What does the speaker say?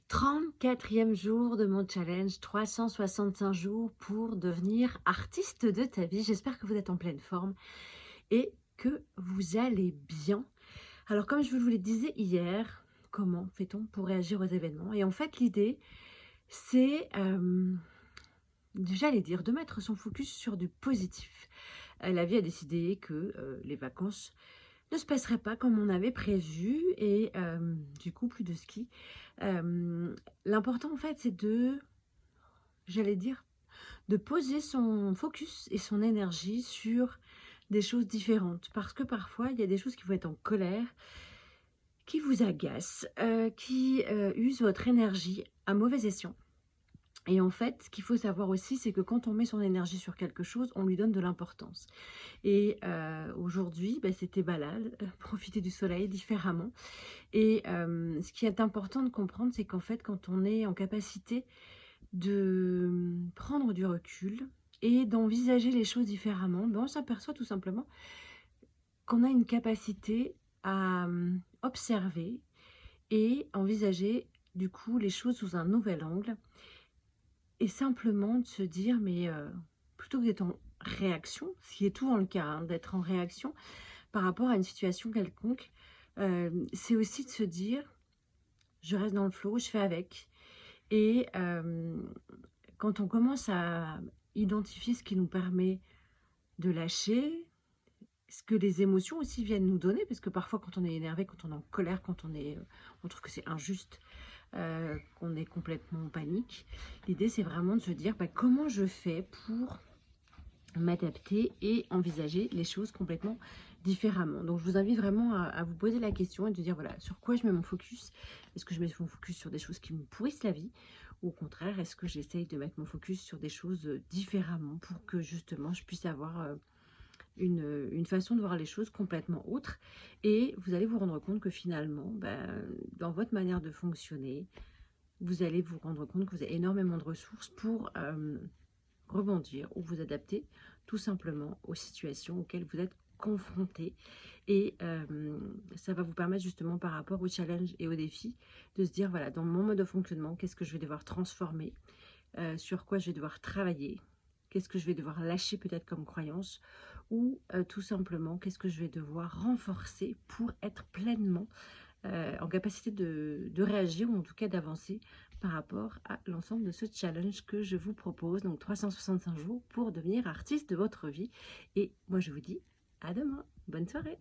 34e jour de mon challenge, 365 jours pour devenir artiste de ta vie. J'espère que vous êtes en pleine forme et que vous allez bien. Alors comme je vous le disais hier, comment fait-on pour réagir aux événements? Et en fait l'idée c'est, j'allais dire, de mettre son focus sur du positif. La vie a décidé que les vacances ne se passerait pas comme on avait prévu et du coup plus de ski. L'important en fait c'est de, j'allais dire, de poser son focus et son énergie sur des choses différentes. Parce que parfois il y a des choses qui vont être en colère, qui vous agacent, qui usent votre énergie à mauvais escient. Et en fait, ce qu'il faut savoir aussi, c'est que quand on met son énergie sur quelque chose, on lui donne de l'importance. Et aujourd'hui, bah, c'était balade, profiter du soleil différemment. Et ce qui est important de comprendre, c'est qu'en fait, quand on est en capacité de prendre du recul et d'envisager les choses différemment, ben, on s'aperçoit tout simplement qu'on a une capacité à observer et envisager du coup les choses sous un nouvel angle et simplement de se dire mais plutôt que d'être en réaction, ce qui est tout dans le cas, hein, d'être en réaction par rapport à une situation quelconque, c'est aussi de se dire: «Je reste dans le flow, je fais avec» et quand on commence à identifier ce qui nous permet de lâcher, ce que les émotions aussi viennent nous donner, parce que parfois quand on est énervé, quand on est en colère, quand on est, on trouve que c'est injuste, qu'on est complètement en panique, l'idée c'est vraiment de se dire: «Bah, comment je fais pour m'adapter et envisager les choses complètement différemment?» Donc je vous invite vraiment à vous poser la question et de dire voilà, sur quoi je mets mon focus. Est-ce que je mets mon focus sur des choses qui me pourrissent la vie, ou au contraire est-ce que j'essaye de mettre mon focus sur des choses différemment pour que justement je puisse avoir une façon de voir les choses complètement autre. Et vous allez vous rendre compte que finalement dans votre manière de fonctionner, vous allez vous rendre compte que vous avez énormément de ressources pour rebondir ou vous adapter tout simplement aux situations auxquelles vous êtes confrontés. Et ça va vous permettre justement par rapport aux challenges et aux défis de se dire voilà, dans mon mode de fonctionnement, qu'est-ce que je vais devoir transformer, sur quoi je vais devoir travailler, qu'est-ce que je vais devoir lâcher peut-être comme croyance, ou tout simplement qu'est-ce que je vais devoir renforcer pour être pleinement en capacité de réagir, ou en tout cas d'avancer par rapport à l'ensemble de ce challenge que je vous propose. Donc 365 jours pour devenir artiste de votre vie. Et moi je vous dis à demain. Bonne soirée.